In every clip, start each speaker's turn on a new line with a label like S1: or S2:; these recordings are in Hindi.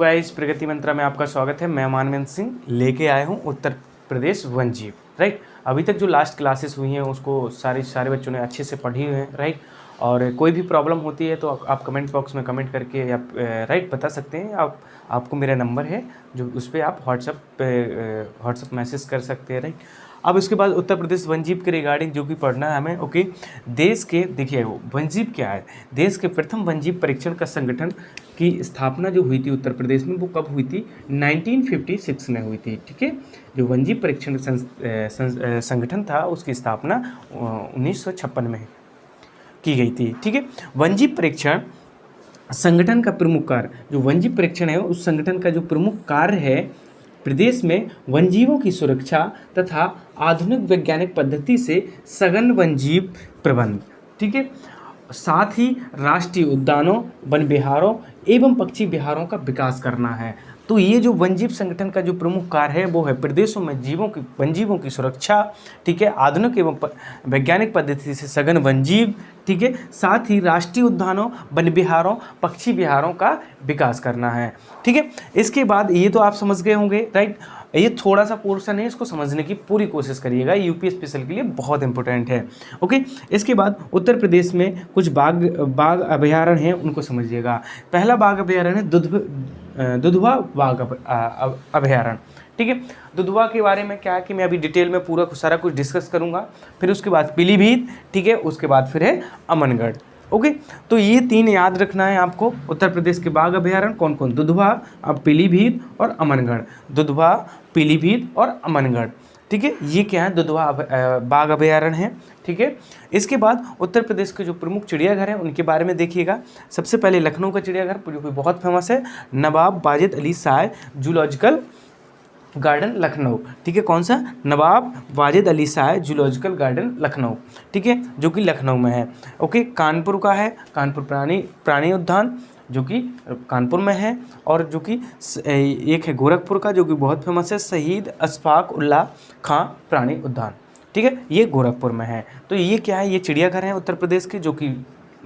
S1: गाइस, प्रगति मंत्रा में आपका स्वागत है। मैं मानवेंद्र सिंह लेके आया हूँ उत्तर प्रदेश वनजीव। राइट, अभी तक जो लास्ट क्लासेस हुई हैं उसको सारे बच्चों ने अच्छे से पढ़ी हुई हैं। राइट, और कोई भी प्रॉब्लम होती है तो आप कमेंट बॉक्स में कमेंट करके या राइट बता सकते हैं। आपको मेरा नंबर है जो उस पर आप व्हाट्सअप मैसेज कर सकते हैं। राइट, अब इसके बाद उत्तर प्रदेश वनजीव के रिगार्डिंग जो भी पढ़ना है हमें। ओके, देश के देखिए वनजीव क्या है। देश के प्रथम वनजीव परीक्षण का संगठन की स्थापना जो हुई थी उत्तर प्रदेश में वो कब हुई थी? 1956 में हुई थी। ठीक है, जो वनजीव परीक्षण संगठन था उसकी स्थापना 1956 में की गई थी। ठीक है, वनजीव परीक्षण संगठन का प्रमुख कार्य, जो वनजीव परीक्षण है उस संगठन का जो प्रमुख कार्य है प्रदेश में वनजीवों की सुरक्षा तथा आधुनिक वैज्ञानिक पद्धति से सघन वनजीव प्रबंध। ठीक है, साथ ही राष्ट्रीय उद्यानों, वन विहारों एवं पक्षी विहारों का विकास करना है। तो ये जो वनजीव संगठन का जो प्रमुख कार्य है वो है प्रदेशों में वनजीवों की सुरक्षा, ठीक है, आधुनिक एवं वैज्ञानिक पद्धति से सघन वनजीव, ठीक है, साथ ही राष्ट्रीय उद्यानों, वन विहारों, पक्षी विहारों का विकास करना है। ठीक है, इसके बाद ये तो आप समझ गए होंगे। राइट, ये थोड़ा सा पोर्शन है, इसको समझने की पूरी कोशिश करिएगा, यूपी स्पेशल के लिए बहुत इंपॉर्टेंट है। ओके, इसके बाद उत्तर प्रदेश में कुछ बाघ अभयारण्य हैं, उनको समझिएगा। पहला बाघ अभयारण्य है दुधवा बाघ अभयारण्य। ठीक है, दुधवा के बारे में क्या है कि मैं अभी डिटेल में पूरा सारा कुछ डिस्कस करूंगा। फिर उसके बाद पीलीभीत, ठीक है, उसके बाद फिर है अमनगढ़। ओके, तो ये तीन याद रखना है आपको। उत्तर प्रदेश के बाघ अभयारण्य कौन कौन? दुधवा, अब पीलीभीत और अमनगढ़। दुधवा, पीलीभीत और अमनगढ़। ठीक है, ये क्या है? दुधवा बाघ अभयारण्य है। ठीक है, इसके बाद उत्तर प्रदेश के जो प्रमुख चिड़ियाघर हैं उनके बारे में देखिएगा। सबसे पहले लखनऊ का चिड़ियाघर जो कि बहुत फेमस है, नवाब वाजिद अली शाह जूलॉजिकल गार्डन लखनऊ। ठीक है, कौन सा? नवाब वाजिद अली शाह जूलॉजिकल गार्डन लखनऊ। ठीक है, जो कि लखनऊ में है। ओके, कानपुर का है कानपुर प्राणी उद्यान जो कि कानपुर में है, और जो कि एक है गोरखपुर का जो कि बहुत फेमस है, शहीद अशफाक उल्लाह खां प्राणी उद्यान। ठीक है, ये गोरखपुर में है। तो ये क्या है? ये चिड़ियाघर हैं उत्तर प्रदेश के जो कि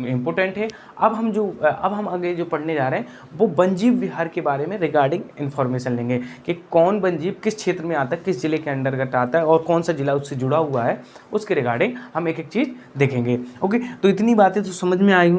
S1: इम्पोर्टेंट है। अब हम आगे जो पढ़ने जा रहे हैं वो वनजीव विहार के बारे में रिगार्डिंग इन्फॉर्मेशन लेंगे कि कौन वनजीव किस क्षेत्र में आता है, किस जिले के अंतर्गत आता है और कौन सा जिला उससे जुड़ा हुआ है, उसके रिगार्डिंग हम एक एक चीज़ देखेंगे। ओके, तो इतनी बातें तो समझ में आई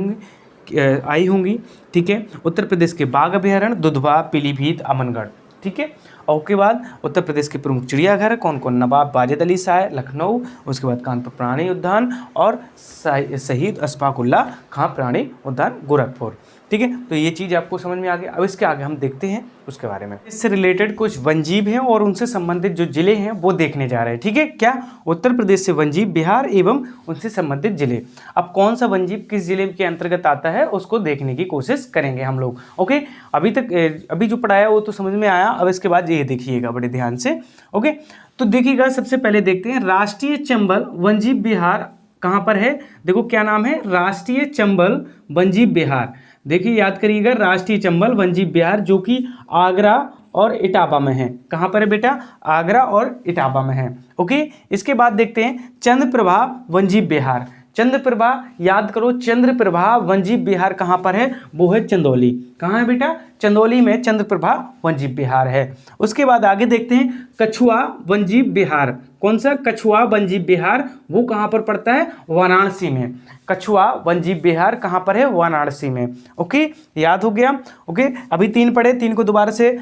S1: होंगी। ठीक है, उत्तर प्रदेश के बाघ अभयारण्य दुधवा, पीलीभीत, अमनगढ़। ठीक है, और उसके बाद उत्तर प्रदेश के प्रमुख चिड़ियाघर कौन कौन? नवाब वाजिद अली शाह लखनऊ, उसके बाद कानपुर प्राणी उद्यान और शहीद अशफाक उल्लाह खां प्राणी उद्यान गोरखपुर। ठीक है, तो ये चीज़ आपको समझ में आ गई। अब इसके आगे हम देखते हैं उसके बारे में। इससे रिलेटेड कुछ वनजीव हैं और उनसे संबंधित जो जिले हैं वो देखने जा रहे हैं। ठीक है, क्या? उत्तर प्रदेश से वनजीव बिहार एवं उनसे संबंधित जिले। अब कौन सा वनजीव किस जिले के अंतर्गत आता है उसको देखने की कोशिश करेंगे हम लोग। ओके, अभी जो पढ़ाया वो तो समझ में आया। अब इसके बाद ये देखिएगा बड़े ध्यान से। ओके, तो देखिएगा, सबसे पहले देखते हैं राष्ट्रीय चंबल वनजीव विहार कहाँ पर है। देखो क्या नाम है? राष्ट्रीय चंबल वनजीव विहार। देखिए, याद करिएगा, राष्ट्रीय चंबल वनजीव विहार जो कि आगरा और इटावा में है। कहाँ पर है बेटा? आगरा और इटावा में है। ओके, इसके बाद देखते हैं चंद्रप्रभा वनजीव विहार। चंद्रप्रभा, याद करो, चंद्रप्रभा वनजीव विहार कहाँ पर है? वो है चंदौली। कहाँ है बेटा? चंदौली में चंद्रप्रभा वनजीव विहार है। उसके बाद आगे देखते हैं कछुआ वनजीव विहार। कौन सा? कछुआ वनजीव विहार, वो कहाँ पर पड़ता है? वाराणसी में। कछुआ वनजीव विहार कहाँ पर है? वाराणसी में। ओके, याद हो गया। ओके, अभी तीन पढ़े, तीन को दोबारा से।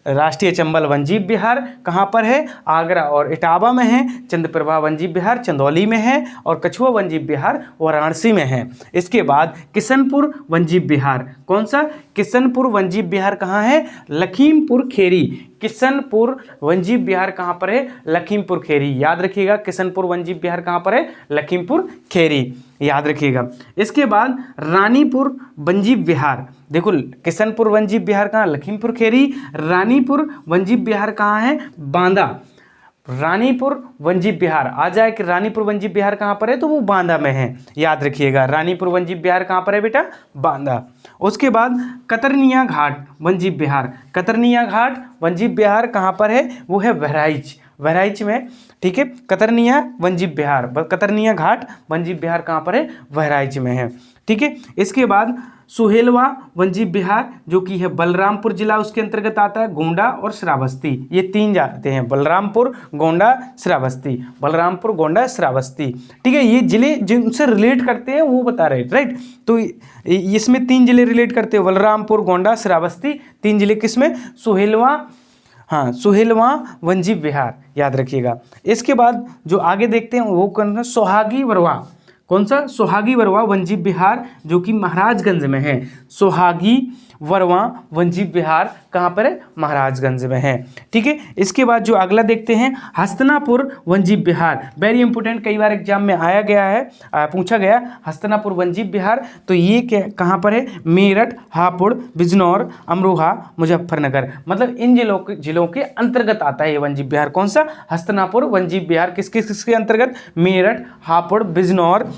S1: राष्ट्रीय चंबल वनजीव विहार कहाँ पर है? आगरा और इटावा में है। चंद्रप्रभा वनजीव विहार चंदौली में है और कछुआ वनजीव विहार वाराणसी में है। इसके बाद किशनपुर वनजीव विहार। कौन सा? किशनपुर वनजीव विहार कहाँ है? लखीमपुर खेरी। किशनपुर वनजीव विहार कहाँ पर है? लखीमपुर खेरी। याद रखिएगा, किशनपुर वनजीव विहार कहाँ पर है? लखीमपुर खेरी, याद रखिएगा। इसके बाद रानीपुर वनजीव विहार। देखो, किशनपुर वनजीव विहार कहाँ? लखीमपुर खेरी। रानीपुर वनजीव विहार कहाँ है? बांदा। रानीपुर वनजीव विहार आ जाए कि रानीपुर वनजीव विहार कहाँ पर है, तो वो बांदा में है। याद रखिएगा, रानीपुर वनजीव विहार कहाँ पर है बेटा? बांदा। उसके बाद कतरनिया घाट वनजीव विहार। कतरनिया घाट वनजीव विहार कहाँ पर है? वो है बहराइच में। ठीक है, कतरनिया वनजीव विहार, कतरनिया घाट वनजीव विहार कहाँ पर है? बहराइच में है। ठीक है, इसके बाद सोहेलवा वनजीव विहार जो कि है बलरामपुर जिला उसके अंतर्गत आता है, गोंडा और श्रावस्ती, ये 3 जाते हैं, बलरामपुर, गोंडा, श्रावस्ती, बलरामपुर, गोंडा, श्रावस्ती। ठीक है, ये जिले जिनसे रिलेट करते हैं वो बता रहे, राइट। तो इसमें 3 जिले रिलेट करते हैं, बलरामपुर, गोंडा, श्रावस्ती, 3 जिले किसमें, सोहेलवा, हाँ सोहेलवा वनजीव विहार, याद रखिएगा। इसके बाद जो आगे देखते हैं वो करना सोहागी वरवा, कौन सा, सोहागी वरवा वनजीव विहार जो कि महाराजगंज में है, सोहागी वरवा वनजीव विहार कहाँ पर है, महाराजगंज में है। ठीक है, इसके बाद जो अगला देखते हैं हस्तिनापुर वनजीव विहार, वेरी इंपॉर्टेंट, कई बार एग्जाम में आया गया है, पूछा गया, हस्तिनापुर वनजीव विहार, तो ये क्या कहाँ पर है, मेरठ, हापुड़, बिजनौर, अमरोहा, मुजफ्फरनगर, मतलब इन जिलों के अंतर्गत आता है ये वनजीव विहार। कौन सा, हस्तिनापुर वनजीव विहार किसके अंतर्गत, मेरठ, हापुड़, बिजनौर,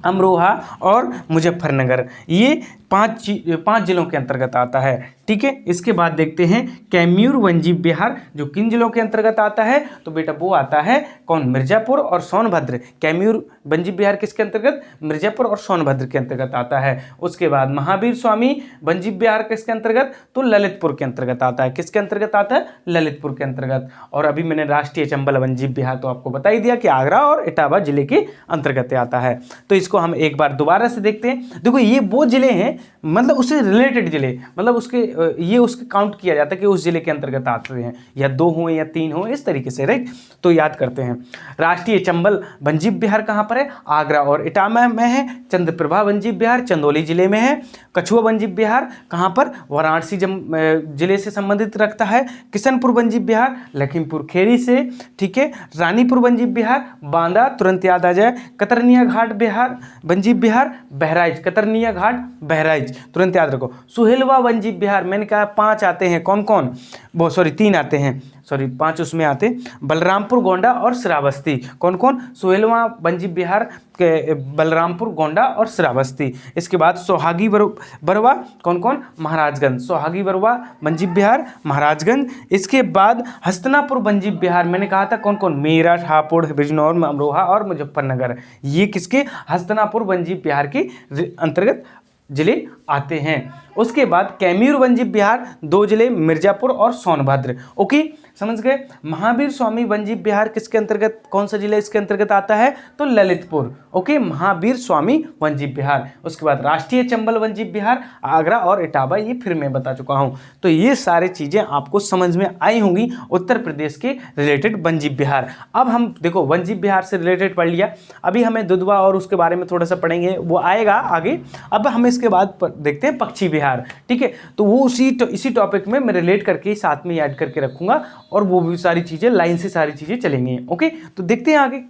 S1: अमरोहा और मुजफ्फरनगर, ये 5 जिलों के अंतर्गत आता है। ठीक है, इसके बाद देखते हैं कैमूर वनजीव विहार जो किन जिलों के अंतर्गत आता है, तो बेटा वो आता है कौन, मिर्जापुर और सोनभद्र। कैमूर वनजीव विहार किसके अंतर्गत, मिर्जापुर और सोनभद्र के अंतर्गत आता है। उसके बाद महावीर स्वामी वनजीव विहार किसके अंतर्गत, तो ललितपुर के अंतर्गत आता है, किसके अंतर्गत आता है, ललितपुर के अंतर्गत। और अभी मैंने राष्ट्रीय चंबल वनजीव विहार तो आपको बता ही दिया कि आगरा और इटावा जिले के अंतर्गत आता है। तो इसको हम एक बार दोबारा से देखते हैं। देखो ये वो जिले हैं, मतलब उससे रिलेटेड जिले, मतलब उसके काउंट किया जाता है कि उस जिले के अंतर्गत आते हैं, या 2 हो या 3 हो, इस तरीके से, राइट। तो याद करते हैं, राष्ट्रीय चंबल वनजीव विहार कहाँ पर है, आगरा और इटावा में है। चंद्रप्रभा वनजीव विहार चंदौली जिले में है। कछुआ वनजीव विहार कहाँ पर, वाराणसी जिले से संबंधित रखता है। किशनपुर वनजीव विहार लखीमपुर खेरी से। ठीक है, रानीपुर वनजीव विहार बांदा, तुरंत याद आ जाए। कतरनिया घाट विहार वनजीव विहार बहराइच, कतरनिया घाट बहराइच, तुरंत याद रखो। सुहेलवा वनजीव विहार, मैंने कहा 5 आते हैं, कौन कौन, वो सॉरी 3 आते हैं, सॉरी 5 उसमें आते, बलरामपुर, गोंडा और श्रावस्ती, कौन कौन, सोहेलवा वनजीव विहार के बलरामपुर, गोंडा और श्रावस्ती। इसके बाद सोहागी बरवा, कौन कौन, महाराजगंज, सोहागी बरवा वनजीव विहार महाराजगंज। इसके बाद हस्तिनापुर वनजीव विहार, मैंने कहा था कौन कौन, मेरठ, हापुड़, बिजनौर, अमरोहा और मुजफ्फरनगर, ये किसके, हस्तिनापुर वनजीव विहार के अंतर्गत जिले आते हैं। उसके बाद कैमूर वनजीव विहार 2 जिले, मिर्जापुर और सोनभद्र। ओके, समझ गए। महावीर स्वामी वनजीव विहार किसके अंतर्गत, कौन सा जिला इसके अंतर्गत आता है, तो ललितपुर। ओके, महावीर स्वामी वनजीव विहार। उसके बाद राष्ट्रीय चंबल वनजीव विहार आगरा और इटावा, ये फिर मैं बता चुका हूँ। तो ये सारी चीज़ें आपको समझ में आई होंगी उत्तर प्रदेश के रिलेटेड वनजीव विहार। अब हम देखो वनजीव विहार से रिलेटेड पढ़ लिया, अभी हमें दुधवा और उसके बारे में थोड़ा सा पढ़ेंगे, वो आएगा आगे। अब हम इसके बाद देखते हैं पक्षी विहार। ठीक है, तो वो इसी टॉपिक में मैं रिलेट करके साथ में ऐड करके रखूंगा, और वो भी सारी चीज़ें लाइन से सारी चीज़ें चलेंगी। ओके, तो देखते हैं आगे।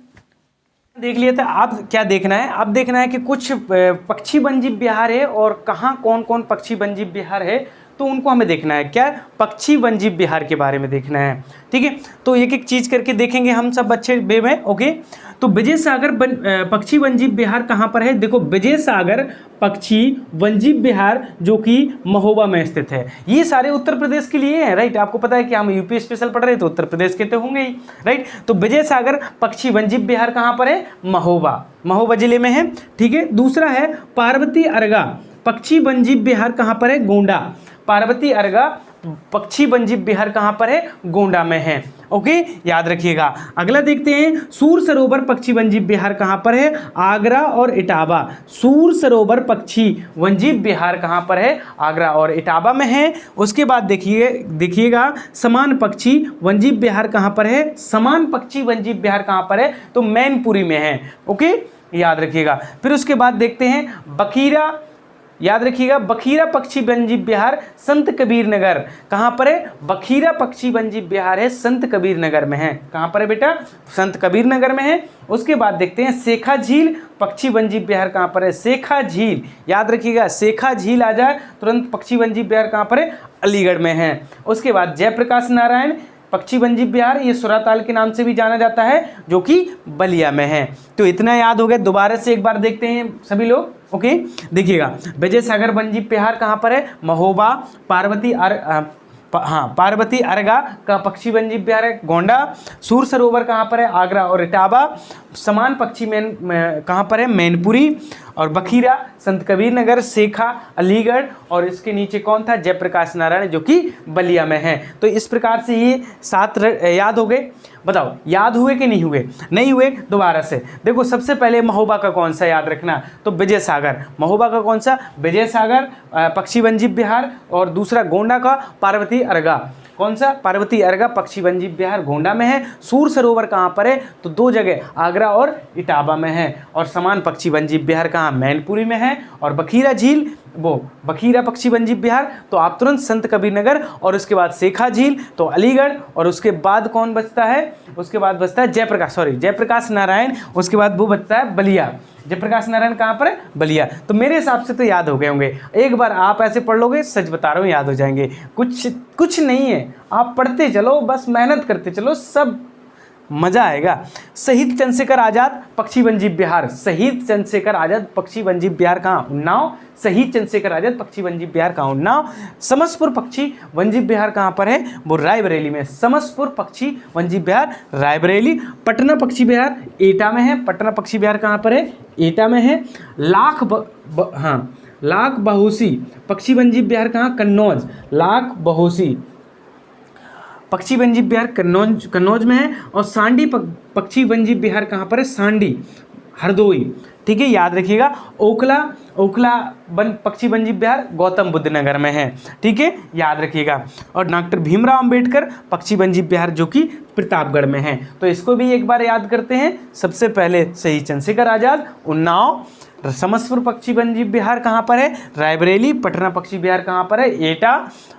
S1: देख लिया था, आप क्या देखना है, अब देखना है कि कुछ पक्षी वनजीव विहार है और कहाँ कौन कौन पक्षी वनजीव विहार है, तो उनको हमें देखना है। क्या, पक्षी वनजीव विहार के बारे में देखना है। ठीक है, तो एक एक चीज़ करके देखेंगे हम सब अच्छे वे में। ओके, तो विजय सागर पक्षी वनजीव विहार कहाँ पर है, देखो विजय सागर पक्षी वनजीव विहार जो कि महोबा में स्थित है। ये सारे उत्तर प्रदेश के लिए हैं, राइट। आपको पता है कि हम यूपी स्पेशल पढ़ रहे हैं तो उत्तर प्रदेश के तो होंगे ही, राइट। तो विजय सागर पक्षी वनजीव विहार कहाँ पर है, महोबा जिले में है। ठीक है, दूसरा है पार्वती अर्गा पक्षी वनजीव विहार कहाँ पर है, गोंडा। पार्वती अर्गा पक्षी वनजीव विहार कहाँ पर है, गोंडा में है। ओके, याद रखिएगा। अगला देखते हैं सूर सरोवर पक्षी वनजीव विहार कहाँ पर है, आगरा और इटावा। सूर सरोवर पक्षी वनजीव विहार कहाँ पर है, आगरा और इटावा में है। उसके बाद देखिएगा समान पक्षी वनजीव विहार कहाँ पर है, समान पक्षी वनजीव विहार कहाँ पर है, तो मैनपुरी में है। ओके, याद रखिएगा। फिर उसके बाद देखते हैं बखीरा, याद रखिएगा बखीरा पक्षी वनजीव विहार संत कबीर नगर कहाँ पर है, बखीरा पक्षी वनजीव विहार है संत कबीर नगर में है। कहाँ पर है बेटा, संत कबीर नगर में है। उसके बाद देखते हैं सेखा झील पक्षी वनजीव विहार कहाँ पर है, सेखा झील, याद रखिएगा सेखा झील आ जाए तुरंत। पक्षी वनजीव विहार कहाँ पर है, अलीगढ़ में है। उसके बाद जयप्रकाश नारायण पक्षी वनजीव विहार, ये सुराताल के नाम से भी जाना जाता है, जो कि बलिया में है। तो इतना याद हो गया, दोबारा से एक बार देखते हैं सभी लोग। ओके, देखिएगा विजय सागर वनजीव विहार कहाँ पर है, महोबा। हाँ, पार्वती अर्गा का पक्षी वन्यजीव विहार है गोंडा। सूर सरोवर कहाँ पर है? आगरा और इटावा। समान पक्षी कहाँ पर है? मैनपुरी। और बखीरा संत कबीर नगर, सेखा अलीगढ़, और इसके नीचे कौन था? जयप्रकाश नारायण, जो कि बलिया में है। तो इस प्रकार से ये 7 याद हो गए। बताओ याद हुए कि नहीं हुए? नहीं हुए, दोबारा से देखो। सबसे पहले महोबा का कौन सा याद रखना? तो विजय सागर। महोबा का कौन सा? विजय सागर पक्षी वन्यजीव विहार। और दूसरा गोंडा का पार्वती अर्गा। कौन सा? पार्वती अर्गा पक्षी वन्यजीव विहार गोंडा में है। सूर सरोवर कहाँ पर है? तो 2 जगह, आगरा और इटावा में है। और समान पक्षी वन्यजीव विहार कहाँ? मैनपुरी में है। और बखीरा झील, वो बखीरा पक्षी वन्यजीव विहार, तो आप तुरंत संत कबीर नगर, और उसके बाद सेखा झील तो अलीगढ़, और उसके बाद कौन बचता है? उसके बाद बचता है जयप्रकाश नारायण। उसके बाद वो बचता है बलिया। जयप्रकाश नारायण कहाँ पर है? बलिया। तो मेरे हिसाब से तो याद हो गए होंगे। एक बार आप ऐसे पढ़ लोगे, सच बता रहा हूँ, याद हो जाएंगे। कुछ नहीं है, आप पढ़ते चलो, बस मेहनत करते चलो, सब मजा आएगा। शहीद चंद्रशेखर आजाद पक्षी वन्यजीव विहार। शहीद चंद्रशेखर आजाद पक्षी वन्यजीव विहार कहाँ? उन्नाव। शहीद चंद्रशेखर आजाद पक्षी वन्यजीव विहार कहाँ? उन्नाव। समसपुर पक्षी वन्यजीव विहार कहाँ पर है? वो रायबरेली में। समसपुर पक्षी वन्यजीव विहार रायबरेली। पटना पक्षी विहार एटा में है। पटना पक्षी विहार कहाँ पर है? एटा में है। लाख बहोसी पक्षी वन्यजीव विहार कहाँ? कन्नौज। लाख बहोसी पक्षी वन्यजीव विहार कन्नौज में है। और सांडी पक्षी वन्यजीव विहार कहाँ पर है? सांडी, हरदोई। ठीक है, याद रखिएगा। ओखला पक्षी वन्यजीव विहार गौतम बुद्ध नगर में है। ठीक है, याद रखिएगा। और डॉक्टर भीमराव अंबेडकर पक्षी वन्यजीव विहार, जो कि प्रतापगढ़ में है। तो इसको भी एक बार याद करते हैं। सबसे पहले शहीद चंद्रशेखर आजाद, उन्नाव। समसपुर पक्षी वन्यजीव विहार कहाँ पर है? रायबरेली। पटना पक्षी विहार कहाँ पर है? एटा।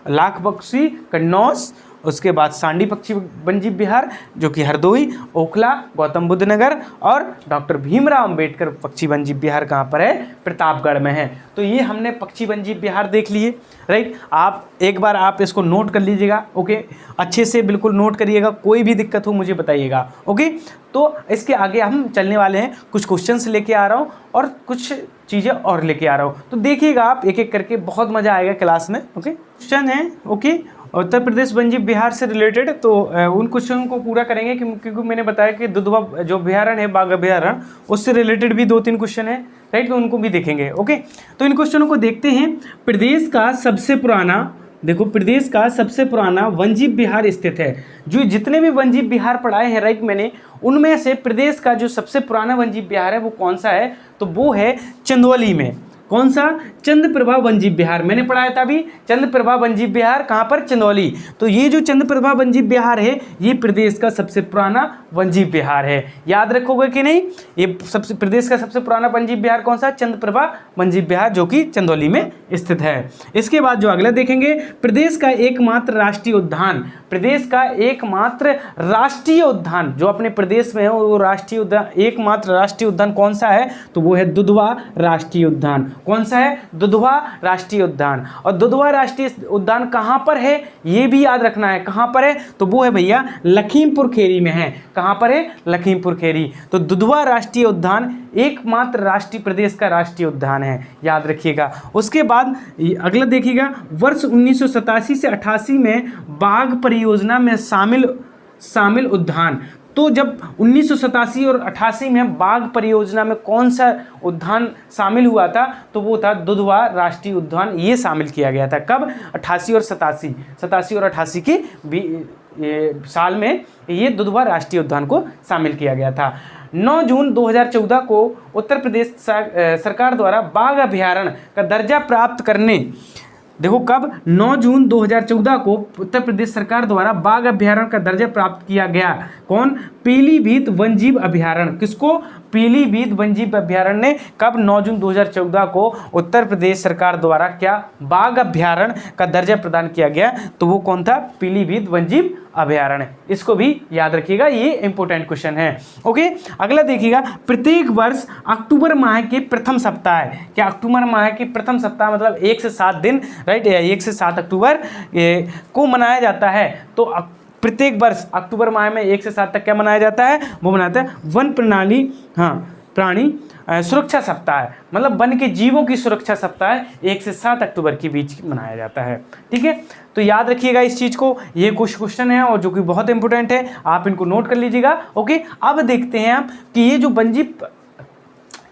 S1: लाख पक्षी कन्नौज। उसके बाद सांडी पक्षी वन्यजीव विहार, जो कि हरदोई। ओखला गौतम बुद्ध नगर। और डॉक्टर भीमराव अंबेडकर पक्षी वन्यजीव विहार कहाँ पर है? प्रतापगढ़ में है। तो ये हमने पक्षी वन्यजीव विहार देख लिए, राइट। आप एक बार आप इसको नोट कर लीजिएगा, ओके। अच्छे से बिल्कुल नोट करिएगा, कोई भी दिक्कत हो मुझे बताइएगा, ओके। तो इसके आगे हम चलने वाले हैं, कुछ क्वेश्चंस लेके आ रहा हूँ और कुछ चीज़ें और लेके आ रहा हूँ। तो देखिएगा आप एक एक करके, बहुत मज़ा आएगा क्लास में, ओके। क्वेश्चन है, ओके, उत्तर प्रदेश वन्यजीव विहार से रिलेटेड। तो उन क्वेश्चन को पूरा करेंगे क्योंकि मैंने बताया कि दुधवा जो अभ्यारण्य है, बाघ अभ्यारण्य, उससे रिलेटेड भी 2-3 क्वेश्चन है, राइट। तो उनको भी देखेंगे, ओके। तो इन क्वेश्चनों को देखते हैं। प्रदेश का सबसे पुराना, देखो, प्रदेश का सबसे पुराना वन्यजीव विहार स्थित है। जो जितने भी वन्यजीव विहार पढ़ाए हैं, राइट, मैंने, उनमें से प्रदेश का जो सबसे पुराना वन्यजीव विहार है वो कौन सा है? तो वो है चंदौली में। कौन सा? चंद्रप्रभा वन्यजीव विहार। मैंने पढ़ाया था अभी, चंद्रप्रभा वन्यजीव विहार कहाँ पर? चंदौली। तो ये जो चंद्रप्रभा वन्यजीव विहार है, ये प्रदेश का सबसे पुराना वन्यजीव विहार है। याद रखोगे कि नहीं? ये सबसे प्रदेश का सबसे पुराना वन्यजीव विहार कौन सा? चंद्रप्रभा वन्यजीव विहार, जो कि चंदौली में स्थित है। इसके बाद जो अगला देखेंगे, प्रदेश का एकमात्र राष्ट्रीय उद्यान। प्रदेश का एकमात्र राष्ट्रीय उद्यान जो अपने प्रदेश में है, वो राष्ट्रीय उद्यान, एकमात्र राष्ट्रीय उद्यान कौन सा है? तो वो है दुधवा राष्ट्रीय उद्यान। कौन सा है? दुधवा राष्ट्रीय उद्यान। और दुधवा राष्ट्रीय उद्यान कहाँ पर है? ये भी याद रखना है, कहाँ पर है? तो वो है भैया लखीमपुर खेरी में है। कहाँ पर है? लखीमपुर खेरी। तो दुधवा राष्ट्रीय उद्यान एकमात्र राष्ट्रीय, प्रदेश का राष्ट्रीय उद्यान है, याद रखिएगा। उसके बाद अगला देखिएगा, वर्ष 1987 से 88 में बाघ परियोजना में शामिल उद्यान। तो जब 1987 और 88 में बाघ परियोजना में कौन सा उद्यान शामिल हुआ था? तो वो था दुधवा राष्ट्रीय उद्यान। ये शामिल किया गया था कब? 88 और 88 के साल में ये दुधवा राष्ट्रीय उद्यान को शामिल किया गया था। 9 जून 2014 को उत्तर प्रदेश सरकार द्वारा बाघ अभ्यारण्य का दर्जा प्राप्त करने, देखो कब? 9 जून 2014 को उत्तर प्रदेश सरकार द्वारा बाघ अभ्यारण्य का दर्जा प्राप्त किया गया। कौन? पीलीभीत वन्यजीव अभ्यारण्य। किसको? पीलीभीत वन्यजीव अभ्यारण्य ने कब? 9 जून 2014 को उत्तर प्रदेश सरकार द्वारा क्या? बाघ अभ्यारण्य का दर्जा प्रदान किया गया। तो वो कौन था? पीलीभीत वन्यजीव अभ्यारण्य। इसको भी याद रखिएगा, ये इंपॉर्टेंट क्वेश्चन है, ओके। अगला देखिएगा, प्रत्येक वर्ष अक्टूबर माह के प्रथम सप्ताह है। क्या? अक्टूबर माह के प्रथम सप्ताह मतलब 1 से 7 दिन, राइट, 1 से 7 अक्टूबर को मनाया जाता है। तो प्रत्येक वर्ष अक्टूबर माह में 1 से 7 तक क्या मनाया जाता है? वो मनाता है वन प्रणाली, हाँ, प्राणी सुरक्षा सप्ताह, मतलब वन के जीवों की सुरक्षा सप्ताह 1 से 7 अक्टूबर के बीच मनाया जाता है। ठीक है, तो याद रखिएगा इस चीज़ को, ये कुछ क्वेश्चन है और जो कि बहुत इंपॉर्टेंट है, आप इनको नोट कर लीजिएगा। ओके, अब देखते हैं हम कि ये जो वन जीव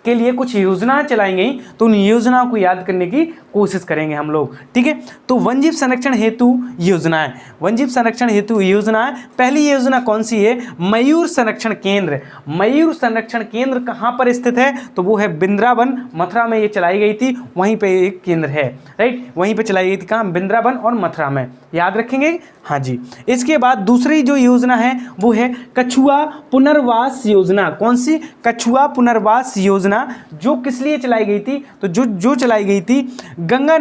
S1: के लिए कुछ योजनाएं चलाई गई, तो उन योजनाओं को याद करने की कोशिश करेंगे हम लोग। ठीक है, तो वन जीव संरक्षण हेतु योजनाएं, वन जीव संरक्षण हेतु योजनाएं, पहली योजना कौन सी है? मयूर संरक्षण केंद्र। मयूर संरक्षण केंद्र कहाँ पर स्थित है? तो वो है वृंदावन, मथुरा में ये चलाई गई थी, वहीं पे एक केंद्र है, राइट, वहीं पे चलाई गई थी। कहाँ? वृंदावन और मथुरा में, याद रखेंगे। हाँ जी, इसके बाद दूसरी जो योजना है वो है कछुआ पुनर्वास योजना। कौन सी? कछुआ पुनर्वास योजना, जो किस लिए चलाई गई थी? तो जो चलाई गई थी गंगा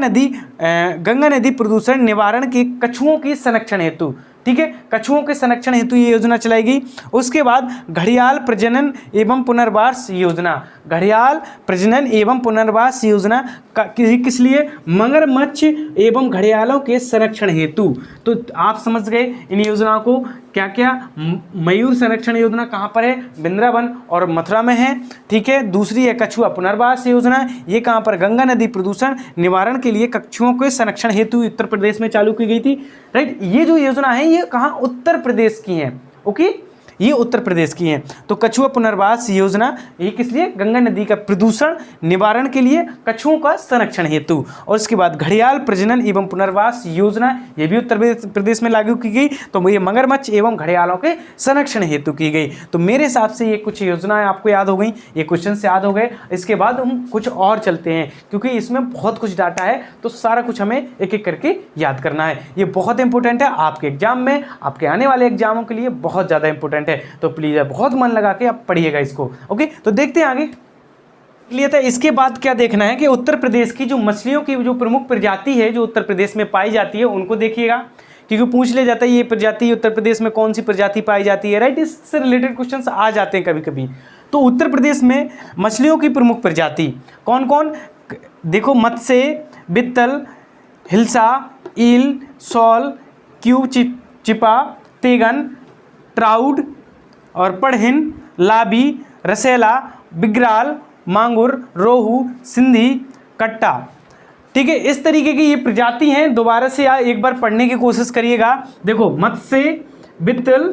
S1: नदी प्रदूषण निवारण के कछुओं की संरक्षण हेतु। ठीक है, कछुओं के संरक्षण हेतु ये योजना चलाई गई। उसके बाद घड़ियाल प्रजनन एवं पुनर्वास योजना। घड़ियाल प्रजनन एवं पुनर्वास योजना किस लिए? मगरमच्छ एवं घड़ियालों के संरक्षण हेतु। तो आप समझ गए इन योजनाओं को, क्या क्या? मयूर संरक्षण योजना कहाँ पर है? वृंदावन और मथुरा में है। ठीक है, दूसरी है कछुआ पुनर्वास योजना, ये कहाँ पर? गंगा नदी प्रदूषण निवारण के लिए कछुओं के संरक्षण हेतु उत्तर प्रदेश में चालू की गई थी, राइट। ये जो योजना है ये कहाँ? उत्तर प्रदेश की है। ओके, ये उत्तर प्रदेश की हैं। तो कछुआ पुनर्वास योजना ये किस लिए? गंगा नदी का प्रदूषण निवारण के लिए, कछुओं का संरक्षण हेतु। और उसके बाद घड़ियाल प्रजनन एवं पुनर्वास योजना, ये भी उत्तर प्रदेश में लागू की गई। तो ये मगरमच्छ एवं घड़ियालों के संरक्षण हेतु की गई। तो मेरे हिसाब से ये कुछ योजनाएं आपको याद हो गई, ये क्वेश्चन से याद हो गए। इसके बाद हम कुछ और चलते हैं, क्योंकि इसमें बहुत कुछ डाटा है, तो सारा कुछ हमें एक एक करके याद करना है। ये बहुत इंपॉर्टेंट है आपके एग्जाम में, आपके आने वाले एग्जामों के लिए बहुत ज़्यादा इंपॉर्टेंट है। तो प्लीज बहुत मन लगा के आप पढ़िएगा इसको। ओके, तो देखते हैं आगे लिए था। इसके बाद क्या देखना है कि उत्तर प्रदेश की जो मछलियों की जो प्रमुख प्रजाति है जो उत्तर प्रदेश में पाई जाती है उनको देखिएगा, क्योंकि पूछ ले जाता है ये प्रजाति उत्तर प्रदेश में कौन सी प्रजाति पाई जाती है, राइट। इससे रिलेटेड क्वेश्चंस आ जाते हैं कभी कभी। तो उत्तर प्रदेश में मछलियों की प्रमुख प्रजाति कौन कौन? देखो, मत्स्य, बित्तल, हिल्सा, ईल, सॉल, क्यू चिपा, तेगन, ट्राउड और पढ़हिन, लाबी, रसेला, बिग्राल, मांगुर, रोहू, सिंधी, कट्टा। ठीक है, इस तरीके की ये प्रजाति हैं। दोबारा से एक बार पढ़ने की कोशिश करिएगा। देखो, मत्स्य, बित्तल,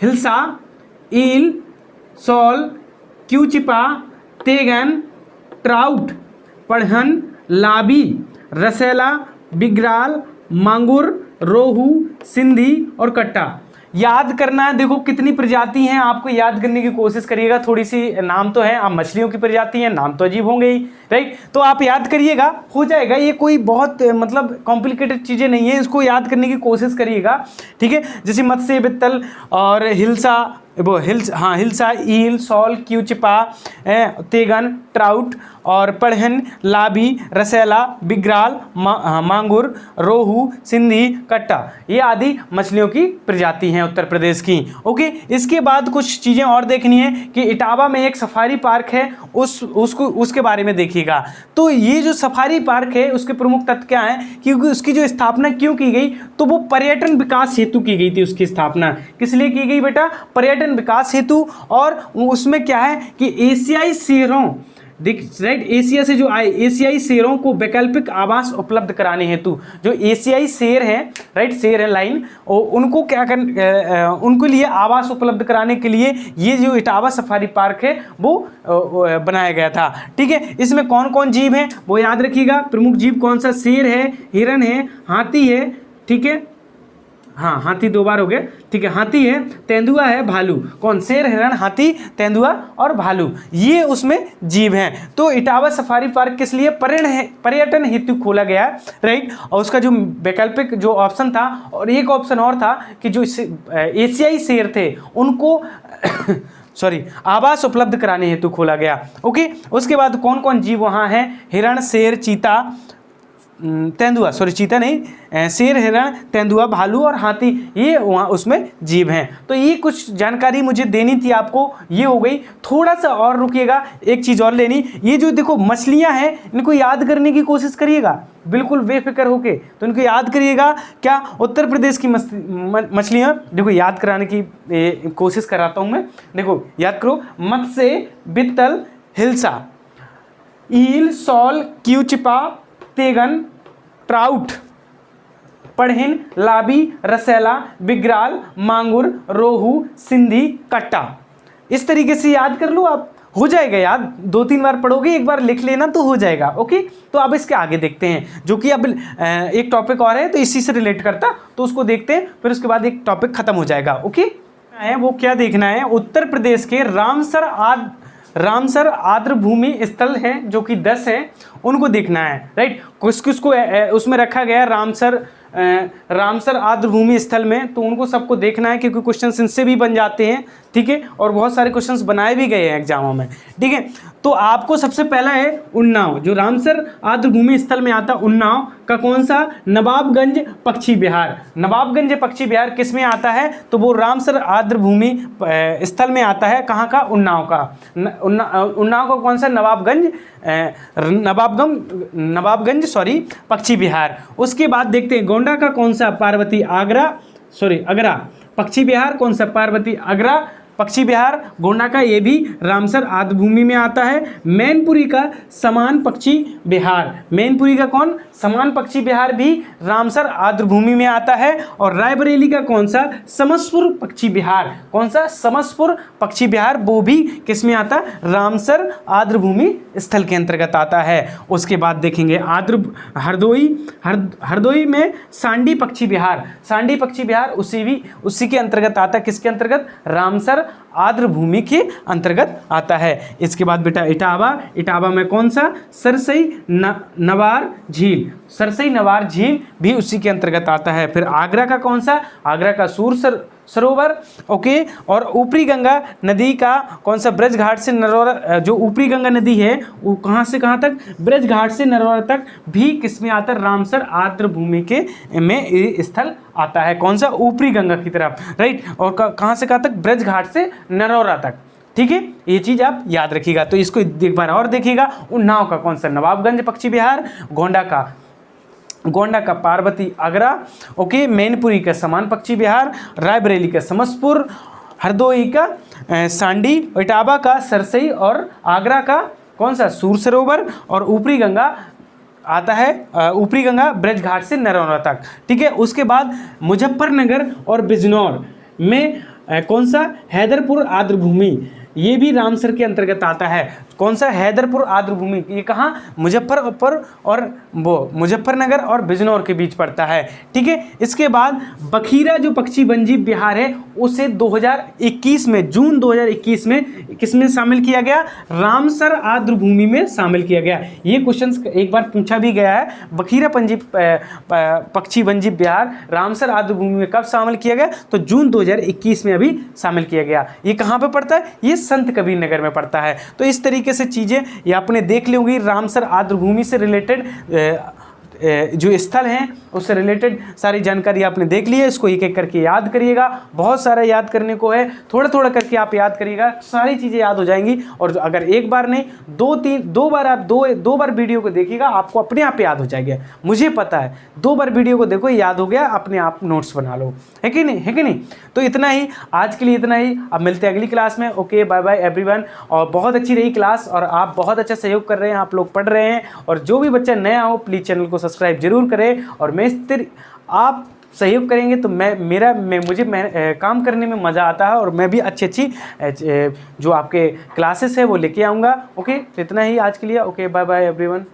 S1: हिल्सा, ईल, सॉल, क्यूचिपा, तेगन, ट्राउट, पढ़हन, लाबी, रसेला, बिग्राल, मांगुर, रोहू, सिंधी और कट्टा। याद करना है। देखो कितनी प्रजाति हैं, आपको याद करने की कोशिश करिएगा। थोड़ी सी नाम तो है, आप मछलियों की प्रजाति हैं, नाम तो अजीब होंगे ही, राइट। तो आप याद करिएगा, हो जाएगा। ये कोई बहुत मतलब कॉम्प्लिकेटेड चीज़ें नहीं है, इसको याद करने की कोशिश करिएगा। ठीक है, जैसे मत्स्य, बित्तल और हिल्सा, वो हिल्सा, ईल, सॉल, क्यूचिपा, तेगन, ट्राउट और पढ़हन, लाबी, रसेला, बिग्राल, मांगुर, रोहू, सिंधी, कट्टा, ये आदि मछलियों की प्रजाति हैं उत्तर प्रदेश की। ओके, इसके बाद कुछ चीज़ें और देखनी है कि इटावा में एक सफारी पार्क है, उसके बारे में देखिएगा। तो ये जो सफारी पार्क है उसके प्रमुख तथ्य क्या हैं, क्योंकि उसकी जो स्थापना क्यों की गई, तो वो पर्यटन विकास हेतु की गई थी। उसकी स्थापना किस लिए की गई बेटा? पर्यटन विकास हेतु। और उसमें क्या है कि एशियाई शेरों, राइट, एशिया से जो आए एशियाई शेरों को वैकल्पिक आवास उपलब्ध कराने हेतु, जो एशियाई शेर हैं, राइट, शेर है लाइन, उनको क्या उनके लिए आवास उपलब्ध कराने के लिए ये जो इटावा सफारी पार्क है वो बनाया गया था। ठीक है, इसमें कौन कौन जीव हैं वो याद रखिएगा। प्रमुख जीव कौन सा? शेर है, हिरन है, हाथी है, ठीक है, हाँ हाथी दो बार हो गया, ठीक है, हाथी है, तेंदुआ है, भालू। कौन? शेर, हिरण, हाथी, तेंदुआ और भालू, ये उसमें जीव हैं। तो इटावा सफारी पार्क किस लिए? पर्यटन हेतु खोला गया, राइट। और उसका जो वैकल्पिक जो ऑप्शन था, और एक ऑप्शन और था कि जो एशियाई शेर थे उनको आवास उपलब्ध कराने हेतु खोला गया। ओके, उसके बाद कौन कौन जीव वहाँ हैं? हिरण, शेर, चीता, तेंदुआ, चीता नहीं, शेर, हिरण, तेंदुआ, भालू और हाथी, ये वहाँ उसमें जीव हैं। तो ये कुछ जानकारी मुझे देनी थी आपको, ये हो गई। थोड़ा सा और रुकिएगा, एक चीज़ और लेनी। ये जो देखो मछलियाँ हैं, इनको याद करने की कोशिश करिएगा, बिल्कुल बेफिक्र होके। तो इनको याद करिएगा। क्या? उत्तर प्रदेश की मछलियाँ, देखो याद कराने की कोशिश कराता हूँ मैं। देखो याद करो, मत्स्य, बित्तल, हिल्सा, ईल, सॉल, क्यूचिपा, तेगन, ट्राउट, पढ़हिन, लाबी, रसैला, बिग्राल, मांगुर, रोहू, सिंधी, कट्टा। इस तरीके से याद कर लो आप, हो जाएगा याद, 2-3 बार पढ़ोगे, एक बार लिख लेना तो हो जाएगा। ओके, तो अब इसके आगे देखते हैं, जो कि अब एक टॉपिक और है तो इसी से रिलेट करता, तो उसको देखते हैं, फिर उसके बाद एक टॉपिक खत्म हो जाएगा। ओके, वो क्या देखना है, उत्तर प्रदेश के रामसर आर्द्र भूमि स्थल हैं जो कि 10 हैं, उनको देखना है। राइट, किसको उसमें रखा गया रामसर आर्द्र भूमि स्थल में, तो उनको सबको देखना है क्योंकि क्वेश्चंस इनसे भी बन जाते हैं। ठीक है, और बहुत सारे क्वेश्चंस बनाए भी गए हैं एग्जामों में। ठीक है, तो आपको सबसे पहला है उन्नाव, जो रामसर आर्द्र भूमि स्थल में आता, उन्नाव का कौन सा, नवाबगंज पक्षी विहार। नवाबगंज पक्षी विहार किस में आता है, तो वो रामसर आर्द्र भूमि स्थल में आता है। कहाँ का, उन्नाव का। उन्नाव का कौन सा, नवाबगंज पक्षी विहार। उसके बाद देखते हैं गोंडा का कौन सा, अगरा पक्षी विहार, कौन सा, पार्वती अगरा पक्षी विहार गोंडा का, ये भी रामसर आर्द्र भूमि में आता है। मैनपुरी का समान पक्षी विहार, मैनपुरी का कौन, समान पक्षी विहार भी रामसर आर्द्र भूमि में आता है। और रायबरेली का कौन सा, समसपुर पक्षी विहार, कौन सा, समसपुर पक्षी विहार, वो भी किस में आता, रामसर आर्द्र भूमि स्थल के अंतर्गत आता है। उसके बाद देखेंगे हरदोई में सांडी पक्षी विहार, सांडी पक्षी विहार उसी के अंतर्गत आता है। किसके अंतर्गत, रामसर आर्द्र भूमि के अंतर्गत आता है। इसके बाद बेटा इटावा में कौन सा, सरसई नवार झील भी उसी के अंतर्गत आता है। फिर आगरा का कौन सा, आगरा का सूर सरोवर। ओके, और ऊपरी गंगा नदी का कौन सा, ब्रज घाट से नरौरा, जो ऊपरी गंगा नदी है वो कहाँ से कहाँ तक, ब्रज घाट से नरौरा तक भी किसमें आता है, रामसर आर्द्र भूमि के में स्थल आता है। कौन सा, ऊपरी गंगा की तरफ। राइट, और कहाँ से कहाँ तक, ब्रज घाट से नरौरा तक। ठीक है, ये चीज आप याद रखिएगा। तो इसको एक बार और देखिएगा, उन्नाव का कौन सा, नवाबगंज पक्षी विहार, गोंडा का पार्वती अगरा। ओके, मैनपुरी का समान पक्षी विहार, रायबरेली का समसपुर, हरदोई का सांडी, इटावा का सरसई, और आगरा का कौन सा, सूर सरोवर, और ऊपरी गंगा आता है, ऊपरी गंगा ब्रज घाट से नरौरा तक। ठीक है, उसके बाद मुजफ्फरनगर और बिजनौर में कौन सा, हैदरपुर आर्द्र भूमि, ये भी रामसर के अंतर्गत आता है। कौन सा, हैदरपुर आर्द्र भूमि, ये कहाँ, मुजफ्फरनगर और बिजनौर के बीच पड़ता है। ठीक है, इसके बाद बखीरा जो पक्षी वन्यजीव विहार है उसे 2021 में, जून 2021 में किसमें शामिल किया गया, रामसर आर्द्र भूमि में शामिल किया गया। ये क्वेश्चन एक बार पूछा भी गया है, बखीरा पक्षी वन्यजीव विहार रामसर आर्द्र भूमि में कब शामिल किया गया, तो जून 2021 में अभी शामिल किया गया। ये कहाँ पे पड़ता है, ये संत कबीर नगर में पड़ता है। तो इस तरीके से चीजें ये आपने देख ली होंगी, रामसर आर्द्र भूमि से रिलेटेड जो स्थल हैं उससे रिलेटेड सारी जानकारी आपने देख ली है। इसको एक एक करके याद करिएगा, बहुत सारा याद करने को है, थोड़ा थोड़ा करके आप याद करिएगा, सारी चीज़ें याद हो जाएंगी। और अगर एक बार नहीं दो बार आप दो बार वीडियो को देखिएगा, आपको अपने आप याद हो जाएगा। मुझे पता है, 2 बार वीडियो को देखो, याद हो गया, अपने आप नोट्स बना लो, है कि नहीं। तो इतना ही आज के लिए, इतना ही। अब मिलते हैं अगली क्लास में। Okay, bye bye everyone. और बहुत अच्छी रही क्लास और आप बहुत अच्छा सहयोग कर रहे हैं, आप लोग पढ़ रहे हैं। और जो भी बच्चा नया हो प्लीज़ चैनल को सब्सक्राइब जरूर करें। और आप सहयोग करेंगे तो मुझे काम करने में मज़ा आता है और मैं भी अच्छी जो आपके क्लासेस है वो लेके आऊँगा। ओके, तो इतना ही आज के लिए। Okay, bye bye everyone.